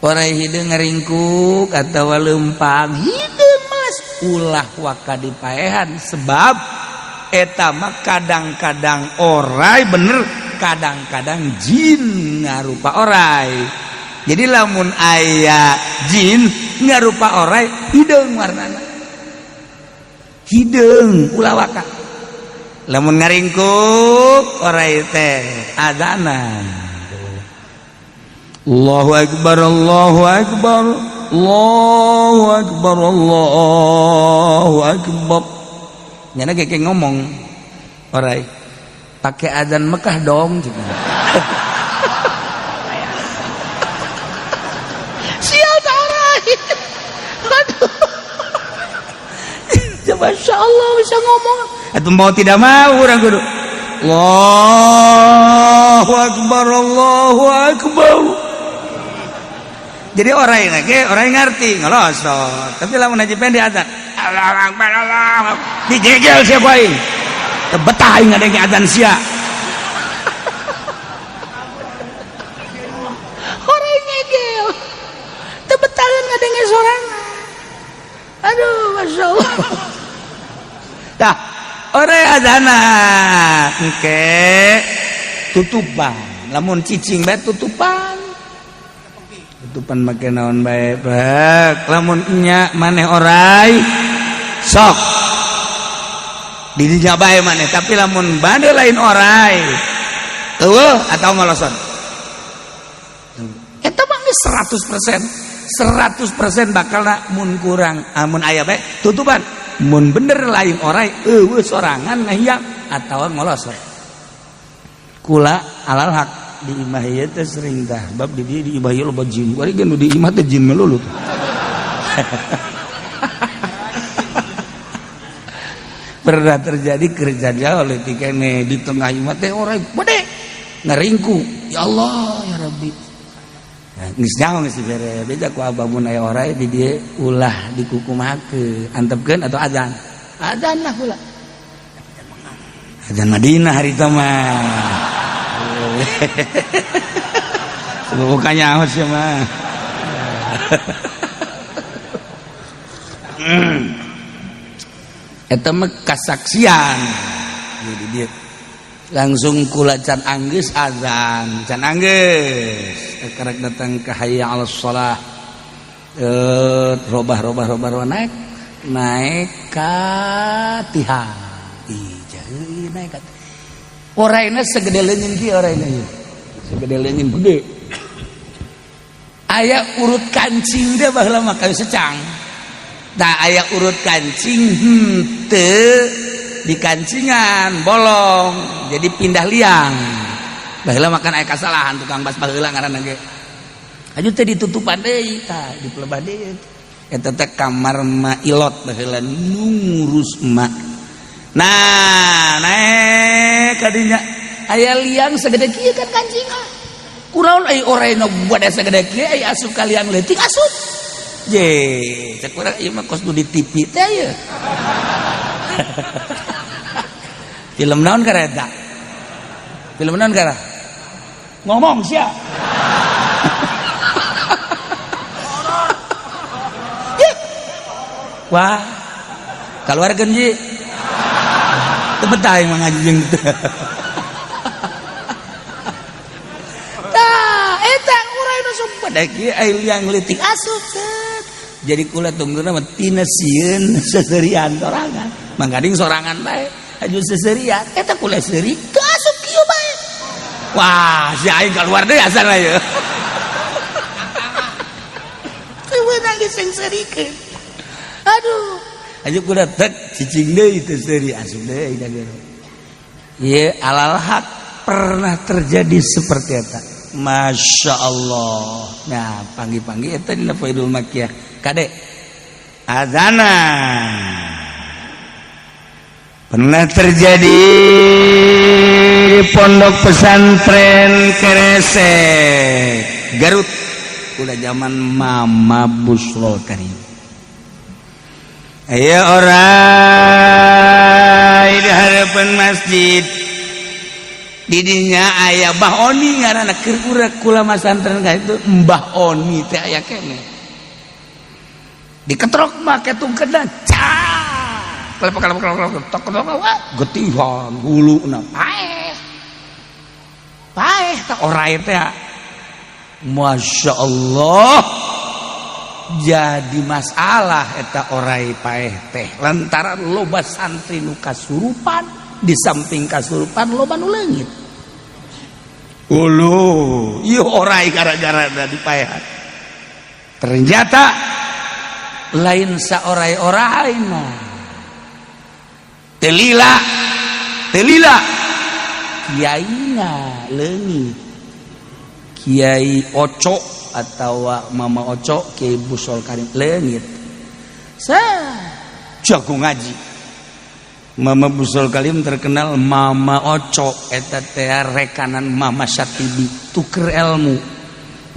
Orai hideung ngaringkuk atawa leumpang hideung mas ulah waka dipaehan sebab eta mah kadang-kadang orai bener kadang-kadang jin ngarupa orai. Jadi lamun aya jin ngarupa orai hideung warnana hideung ulah waka. Lamun ngaringkuk orai teh adzana Allahu akbar Allahu akbar Allahu akbar Allahu akbar. Nyana keke ngomong orai pakai adzan Mekah dong gitu. Sial ta orai. Aduh. Masya Allah bisa ngomong. Atau mau tidak mau orang kudu Allahu akbar Allahu akbar. Jadi orang ngerti ngelosot. Tapi lamun haji pendek adzan Allahu akbar Allahu digegel siapa aing. Betah aing ngadenge adzan sia. Orang ngegel. Teu betah ngadenge sorangan. Aduh Masya Allah. Tah orang adzana engke tutupan. Lamun cicing bae tutupan make naon bae bek. Lamun nya maneh orai sok di dinya bae maneh, tapi lamun bade lain orai eueuh atau ngoloson eta mah geus 100% bakalna mun kurang mun aya bae tutupan, mun bener lain orai eueuh sorangan ngahiang atawa ngolosot. Kula alal haq di imah ieu teh sering tah bab di dieu di imah ieu loba jin. Bari geus di imah teh jin melulu. Pernah terjadi kerjanya oleh tikene di tengah imah teh orang bade ngaringku. Ya Allah ya Rabbi. Geus nyaho geus bere. Beda ku abah mun aya orai di dieu ulah dikukumakeun. Antepkeun atau adzan? Adzan lah kula. Adzan Madinah hari itu mah. Bukannya awas ya mah. Eta mah kasaksian. Jadi dia langsung kula can anggeus azan, can anggeus karek datang ke hayya 'alas shalah. Robah naik ka tihang. Ih, naik ka. Oraina segede leungeun kieu oraina ieu. Segede leungeun gede. Aya urut kancing dia baheula mah kayu secang. Tah aya urut kancing henteu di kancingan bolong jadi pindah liang. Baheula makan aya kasalahan tukang bas baheula ngaranna ge. Aju teh ditutupan deui tah dipelebah deui. Eta teh kamar mailot baheula nungurus emak. Nah, naik kadinya aya liang segede kieu kan kancingan. Kunaon ai oraina buat segede kieu ai asup ka liang leutik asup. Je, cek urang ieu mah kos nu di TV teh ye. Film naon kareta? Film naon kara? Ngomong sia. Wah, kaluarkeun ji. Teu betah yang ngaji jeung teu. Tah, eta urang nu sok pada kieu aya liang leutik asup. Jadi kula tungguna mah tina sieun seserian sorangan. Manggading sorangan bae, aju seserian. Eta kula seuri teu asup kieu bae. Wah, si aing kaluar deui asalna ye. Keunang geus sing serikeun. Aduh, aju kula tek cicing deui teu seuri asup deui ka dieu. Ieu alal haq pernah terjadi seperti eta. Masya Allah. Nah, panggi-panggi eta dina Faidul Makiyah. Kade azana pernah terjadi di pondok pesantren Keresek Garut udah zaman Mama Busro Karim. Aya orang di hadapan masjid didinya aya Mbah Oni ngaranna keur urang kula masantren ka itu Mbah Oni teh aya keneh diketrok make tungkedan tok getihan huluna paeh teh orai teh Masya Allah jadi masalah eta orai paeh teh lantaran loba santri nu kasurupan di samping kasurupan loba nu leungit ulu ieu orai gara-gara di paehan ternyata lain saorai-orai mah telila kiaina leungit Kiai Oco atau Mama Oco Kiai Busol Karim leungit jago ngaji Mama Busol Karim terkenal Mama Oco eta teh rekanan Mama Syatibi tuker ilmu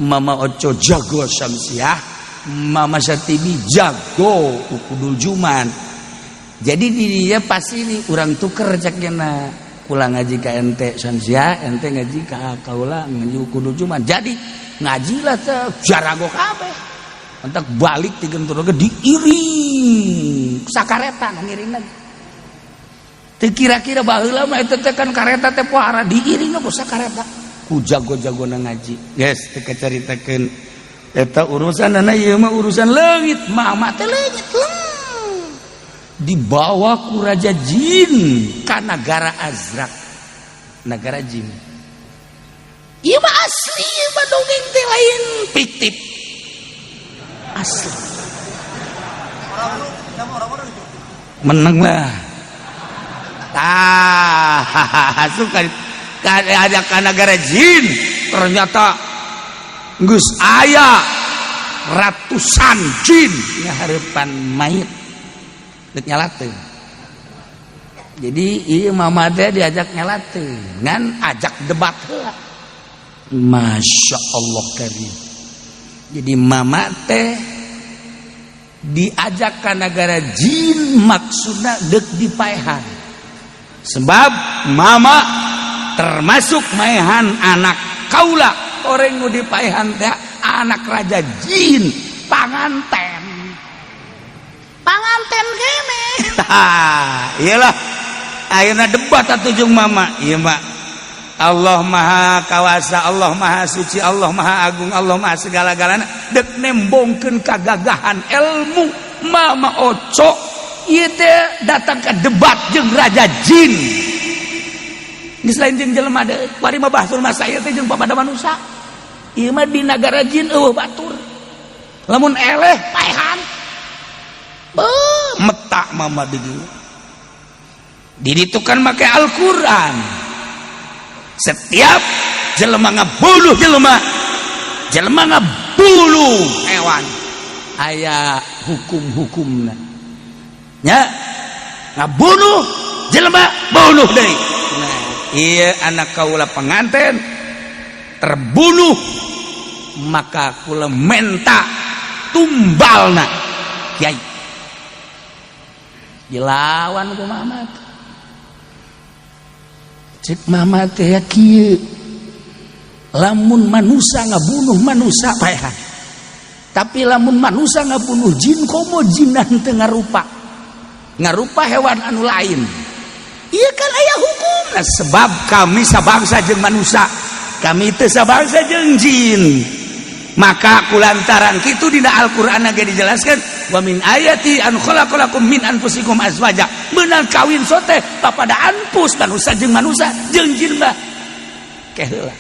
Mama Oco jago Syamsiah Mama Syatibi jago ukudul Juman jadi dirinya pasti ini urang tuker cakna kula ngaji ka ente Syamsiah ente ngaji ka kaula ngaji ukudul Juman jadi ngaji lah teh jarago kabeh entek balik digentur ge diiring sakaretan ngiringna teu kira-kira baheula mah eta teh kan kareta teh pohara diiringna ku sakareta ku jago-jagona ngaji geus teu kacaritakeun eta urusanna ieu mah urusan leungit mama teh leungit dibawa ku raja jin ka negara Azrak negara jin ieu mah asli ieu mah dongeng teh lain fiktif asli menang lah suka ada ke negara jin ternyata geus aya ratusan jin ngahareupan mayit dek nyalateun jadi ieu mama teh diajak nyalateun ngan ajak debat heula Masya Allah karim jadi mama teh diajak ke negara jin maksudna dek dipaehan sebab mama termasuk maehan anak kaula orang nu dipaehan teh anak raja jin panganten kene iyalah ayeuna debat atuh jeung mama ieu mah Allah maha kawasa Allah maha suci Allah maha agung Allah maha segala-galana dek nembongkeun kagagahan ilmu mama Oco ieu teh datang ke debat jeung raja jin geus lain jeung jelema deui bari mah bahsul masaya teh jeung papada manusia ieu mah di negara jin eueuh batur lamun eleh paehan metak mama di ditu kan make Al-Qur'an setiap jelema ngabunuh jelema ngabunuh hewan aya hukum-hukumna nya ngabunuh jelema bunuh deui nah ieu anak kaula penganten terbunuh maka kula menta tumbalna kiai dilawan ku mama cek mama teh ya kieu lamun manusia ngabunuh manusia paehan tapi lamun manusia ngabunuh jin komo jinan teu ngarupa hewan anu lain ieu kan aya hukumna sebab kami sabangsa jeung manusia kami teu sabangsa jeung jin maka kulantaran kitu dina Al-Qur'an ge dijelaskeun wa min ayati an khalaqalakum min anfusikum azwaja meunang kawin sote papada anpus manusia jeung jin mah keheula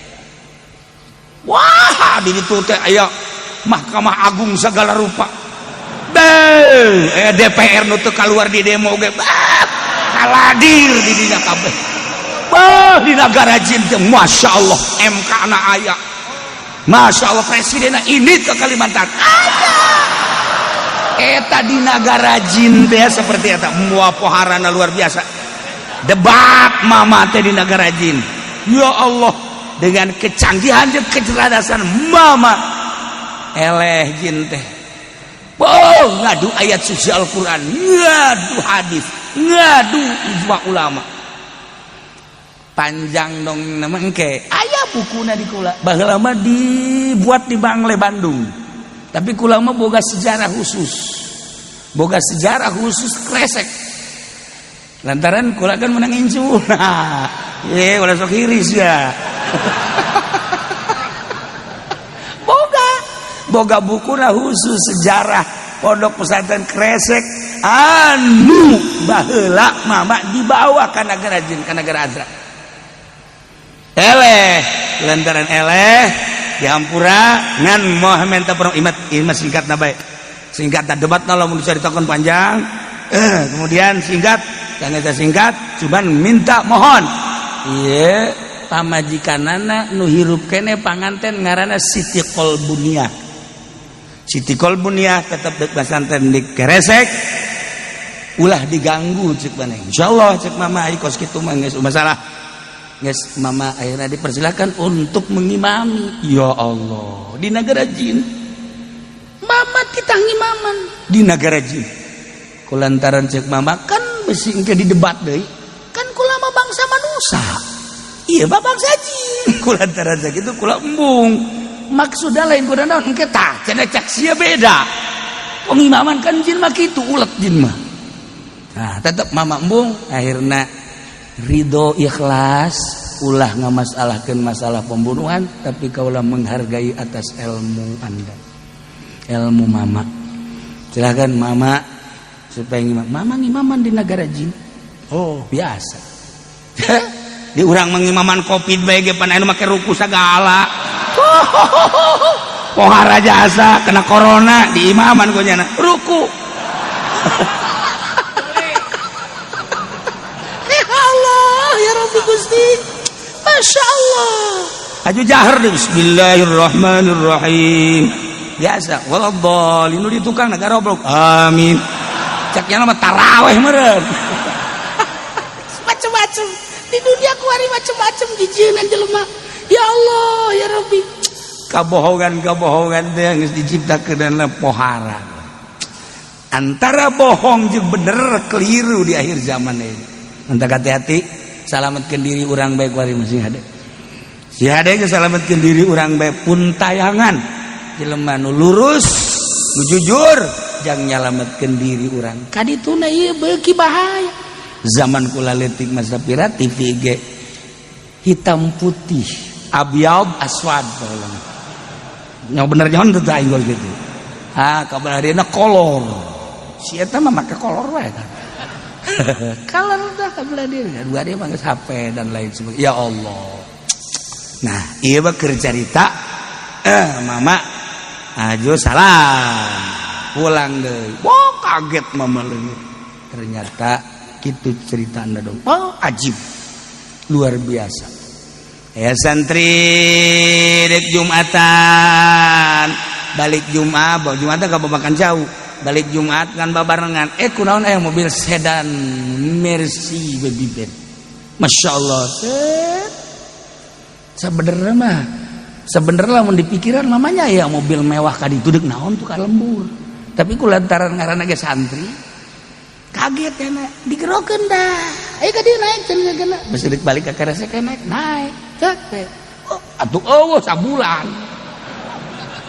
wah di ditu teh aya Mahkamah Agung segala rupa DPR nu teu kaluar di demo ge kaladir di dinya kabeh di negara jin teh Masya Allah MK na aya Masya Allah presidennya ini ke Kalimantan eta di negara jin teh seperti eta mua poharana luar biasa debat mama teh di negara jin ya Allah dengan kecanggihan dan kecerdasan mama eleh jin teh ngadu ayat suci Al-Qur'an ngadu hadis ngadu ijma ulama panjang dong nemengke aya bukuna di kula baheula mah dibuat di Bangle Bandung tapi kula mah boga sejarah khusus kresek lantaran kula kan menang incu nah ye ulah sok iris ya boga bukuna khusus sejarah pondok pesantren kresek anu baheula mama dibawa ka nagara jin ka nagara Azra eleh lantaran eleh dihampura ngan moh menta perong imat singkatna bae singkatna debatna lamun dicaritakeun panjang kemudian singkat kangge singkat cuman minta mohon ieu pamajikanana nu hirup kene panganten ngaranna Siti Kolbuniah Siti Kolbuniah tetap dek pesantren di Kresek ulah diganggu cek mana insyaallah cek mama ai kos kitu mah geus masalah geus mama akhirnya dipersilakan untuk mengimami ya Allah di negara jin mama kita ngimaman di negara jin kulantaran cek mama kan besi engke di debat deui kan kula mah bangsa manusia iya bangsa jin kulantaran sakitu kula embung maksudnya lain kuda naon engke tah cenah cak sia beda pengimaman kan jin mah kitu ulet jin mah nah tetep mama embung akhirna ridho ikhlas ulah ngamasalahkeun masalah pembunuhan tapi kaulah menghargai atas ilmu anda ilmu mama silahkan mama supaya mama ngimaman di negara jin oh biasa di urang mengimaman covid bae ge pan anu make ruku sagala pohara jasa kena corona di imaman gue nyana ruku ya Allah ya Rabbi Gusti Masya Allah aju jahar deh Bismillahirrahmanirrahim biasa waladhalin nu di tukang negara goblok amin caknya nama taraweh meureun macem-macem di dunia ku hari macem-macem jijieun jelema ya Allah ya Rabbi kabohongan teh geus diciptakeun dalam pohara antara bohong jeung bener keliru di akhir zaman ini anta hati-hati salametkeun diri urang bae ku ari masih hade si hade geus salametkeun diri urang bae pun tayangan jelema nu lurus nu jujur jang nyalametkeun diri urang kadituna ieu beuki bahaya zaman kula leutik masa pira TV ge hitam putih abyad aswad yang bener jangan tuh aing gitu kabar dia kolor si eta mah make kolor wae kan kolor dah kabar dia dua dia mangga HP dan lain sebagainya ya Allah nah ieu mah keur carita mama ajo salam pulang deui kaget mama leungit ternyata kitu ceritana dong ajib luar biasa ya santri dek Jumatan balik Jumat bawa Jumatan ka makan jauh balik Jumat kan babarengan kunaon aya mobil sedan Mercy baby bed Masya Allah sebenernya lamun dipikiran mamanya ya mobil mewah kaditu dek naon tuh ka lembur tapi kulantaran ngaranna ge santri kaget ya nak digerokeun dah ayo ka dieu naik cenah gana besi balik ka Kresek naik cek atuh eueuh sabulan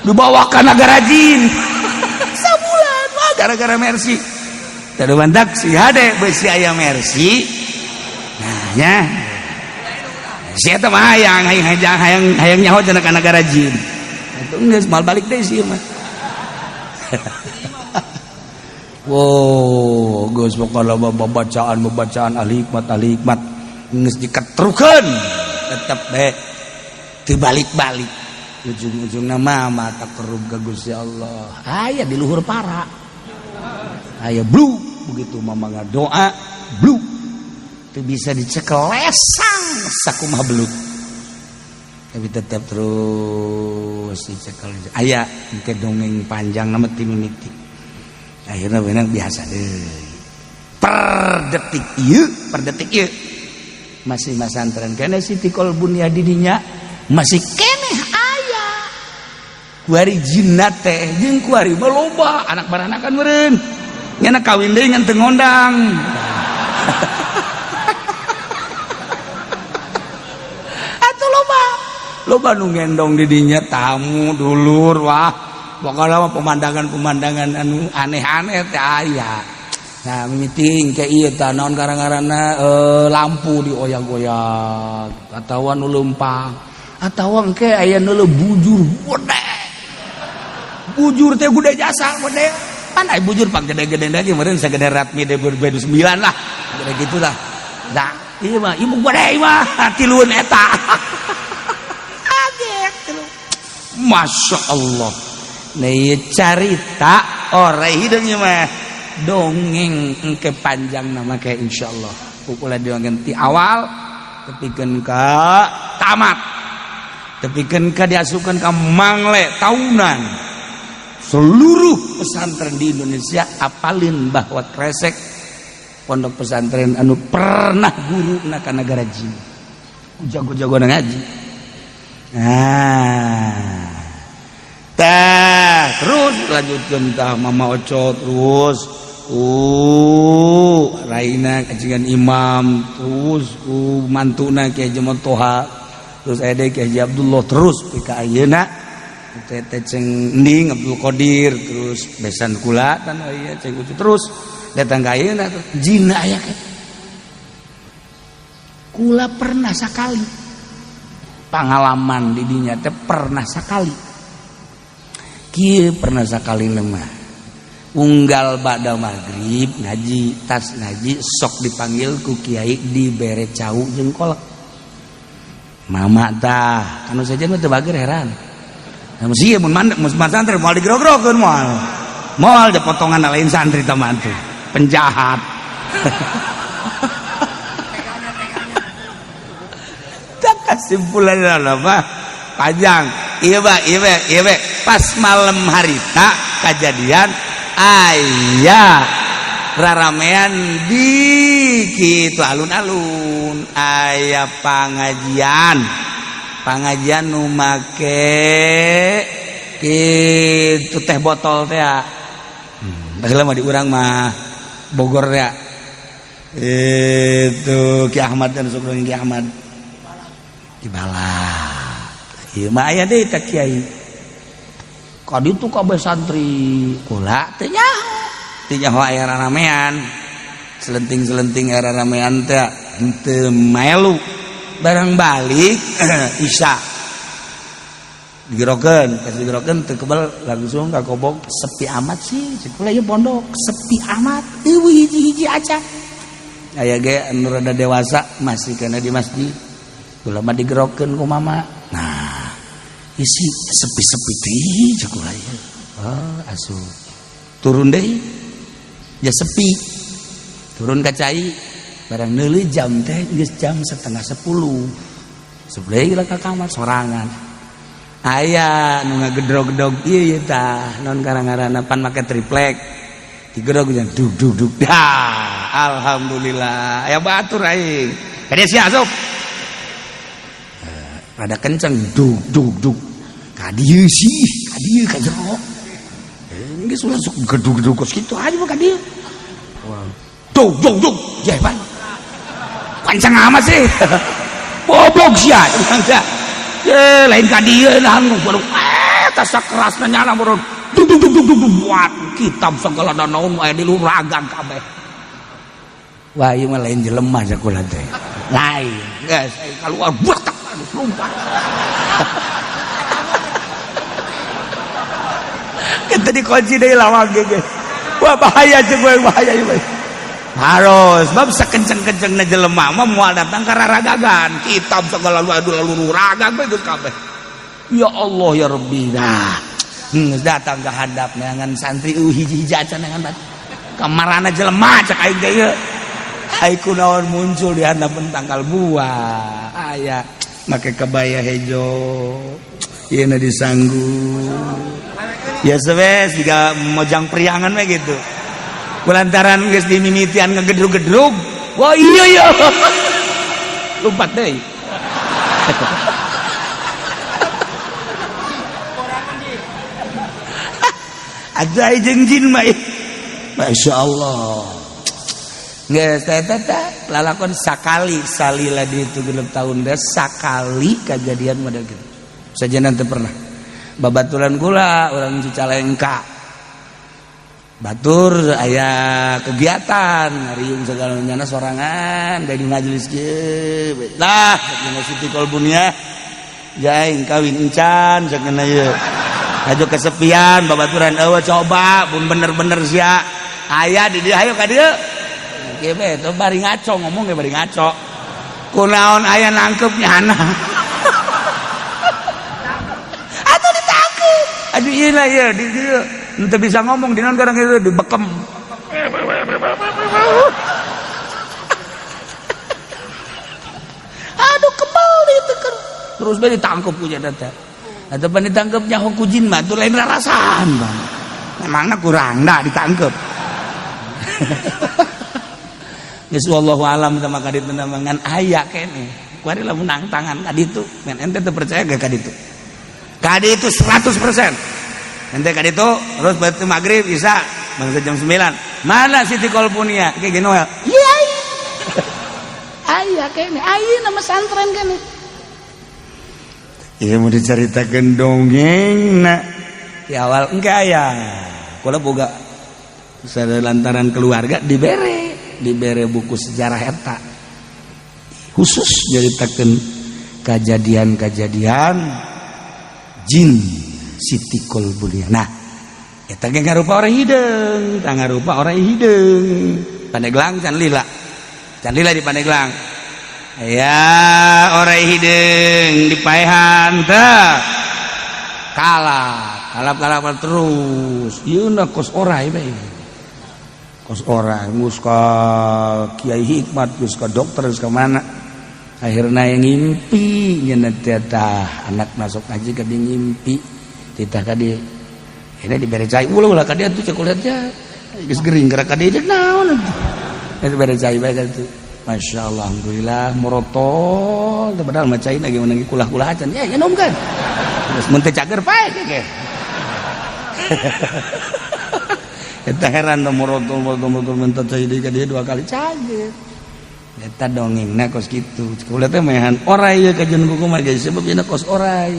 dibawa ka nagara jin sabulan wah gara-gara Mercy tadi mandak si hade besi aya Mercy nah nya si eta mah hayang nyaho cenah ka nagara jin atuh geus mal balik deui si mah wow geus pokona bacaan ahli hikmat geus diketrukeun tetep bae teu balik-balik ujung-ujungna mah takarrub ka Gusti Allah aya di luhur para aya blue begitu mama ngadoa blue teu bisa dicekel lesang sakumaha belut tapi tetap terus dicekel aya engke dongeng panjang na meuti mimiti akhirna beunang biasa deui per detik ieu masih masantren kene Siti Kolbuniah didinya masih keneh aya kuari jinnat teh jeung kuari mah loba anak baranakan meureun nyana kawin deui ngan teu ngondang coba nu ngendong didinya tamu dulur wah pokoknya mah pemandangan-pemandangan anu aneh-aneh teh aya. Nah meeting kayak ieu tah naon garang-garana lampu dioyak-oyak atawa nu leumpang atawa engke aya nu bujur gede. Bujur teh gede jasa gede. Pan aya bujur pang gede-gede lagi meureun sagede Ratmi Deber 9 lah. Gede gitu lah. Da ieu mah ibu gede mah tilueun eta. Masya Allah. Nah carita orang hidungnya mah dongeng engke panjang nama kayak insyaallah pukula dongeng ti awal tepikeun ka tamat tepikeun ka diasukeun ka mangle tahunan seluruh pesantren di Indonesia apalin bahwa kresek pondok pesantren anu pernah guruna ka negara jin jago-jago ngaji. Nah terus lanjutkan tah Mama Oco terus Raina kajian imam terus mantuna Kiai Jemot Toha terus ade Kiai Abdullah terus pika ayeuna teh ceng ending Abdul Qadir terus besan kula tan aya ceng ucu terus datang ka ayeuna jin aya ke kula pernah sakali pengalaman di dinya teh pernah sakali kieu pernah sakali lemah unggal ba'da maghrib ngaji tas ngaji sok dipanggil ku kiai dibere cau jeung kolak mama tah anu saja mah teu bager heran mesti mun santri moal digrog-grogeun moal da potongan lain santri teh mah teh penjahat tak kesimpulanna apa panjang iya pas malam harita kejadian aya raramean di kitu alun-alun aya pengajian nu make kitu teh botol teh baheula mah di urang mah Bogor ya itu Ki Ahmad dan Sugeng Ki Ahmad di Balat ieu mah aya deui teh kiai ka ditu kabeh santri kula teh nyaho aya ramean selenting-selenting aya ramean teh henteu melu barang balik isya digerokeun pas digerokeun teu kebal langsung ka kobok sepi amat sih kula ieu pondok sepi amat eueuh hiji-hiji aca aya ge anu rada dewasa masih kana di masjid kula mah digerokeun ku mama nah isi sepi-sepi teh cek kula ieu asuh turun deui ya sepi turun ka cai barang neuli jam teh geus jam 9:30 sebelah lah ka kamar sorangan aya nu ngagedrog-gedrog ieu tah non garang-garana pan make triplek digedrog jeung dug dah alhamdulillah aya batur aing kade sia asup rada kenceng dug ka dieu sih ka dieu ka jero geus langsung gedug-gedug kitu aja mah ka dieu dug jeban pancang amat sih goblok sia ye lain ka dieu nahan baru tas kerasna nyana baru dug buat kitab segala naon aya di luragan kabeh wah ieu mah lain jelema sakulah teh lain geus kaluar butak lompat kita dikunci deui lawang ge wah bahaya jeung bahaya ieu harus bab sakenceng-kencengna jelema mah moal datang ka raragagan kitab segala lalu ragag geus kabeh ya Allah ya Rabbi nah geus datang ka hadap neangan santri hiji-hiji acan neangan kamarana jelema cak aing teh ieu ai kunaon muncul di handapeun tangkal buah aya make kebaya hejo ieu na disanggu ya sewes juga mojang priangan we gitu kulantaran geus dimimitian ngegedrug-gedrug wah iya lompat deui ada jeung jin mah masyaallah geus teh lalakon sakali salila di 7 tahun deh sakali kejadian model gitu sajenan teu pernah babaturan kula urang Cicalengka batur aya kegiatan ngariung segala nyana sorangan dari majelis kieu lah dina Siti Kolbunia jaing kawin encan sakena ieu ajo kesepian babaturan eueuh coba pun bener-bener sia aya di dieu hayu ka dieu kieu be teu bari ngaco ngomong ge bari ngaco kunaon aya nangkep nyana atuh ditangkep aduh ieu lah ieu di dieu teu bisa ngomong dinaon garang itu dibekem aduh kebal itu kan terus bae ditangkep ku nya teh atuh pan ditangkepnya ku jin mah tuh lain rarasaan bang memangna kurang da ditangkep geus wallahu alam sama ka ditu ngan aya kene kuari lamun nang tangan ka ditu men ente teu percaya ge ka ditu 100% ente ka ditu terus batu maghrib isya bangsa jam 9 mana Siti Kolbunia kayak gini Noel iya aya kene ayeuna nama santren kene ieu mau dicaritakeun dongengna di awal engke aya kula boga lantaran keluarga dibere buku sejarah eta khusus nyaritakeun kejadian-kejadian jin Siti Kolbunia. Nah, eta ge ngarupa orang hideung, tah ngarupa orang hideung. Pandeglang can lila. Can lila di Pandeglang. Ya, orang hideung di paehan teh. Kalap terus. Ieu na kos orai bae. Kos orai mus ka Kiai Hikmat, mus ka dokter, mus ka mana. Akhirna yang ngimpi nya teh anak masuk ngaji ka ngimpi. Titah kadi ini diberi cai ulah ka dia tuh cokolatnya geus gering gerak ka dia naon atuh diberi cai bae kan tuh masyaallah alhamdulillah morotol padahal mah cai lagi meunang kulah-kulah acan ya nyenom kan terus mun teh cager pae ge eta heran da morotol mentah cai deui ka dia 2 kali cager eta dongengna kos kitu cokolat teh mehan orai ieu kajen kuku mah geus sebab ieu kos orai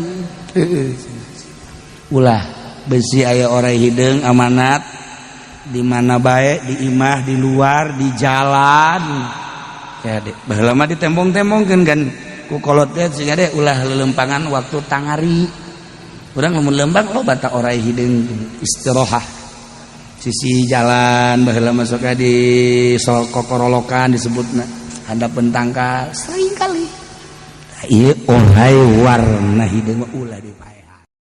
ulah besi aya orai hideung amanat di mana bae di imah di luar di jalan ya deh baheula mah ditembong-tembongkeun kan ku kolot teh siga deh ulah lelempangan waktu tangari urang lamun lembang lo bata orai hideung istirahah sisi jalan baheula mah sok di kokorolokan disebutna handapeun tangkal sering kali ieu orai warna hideung ulah di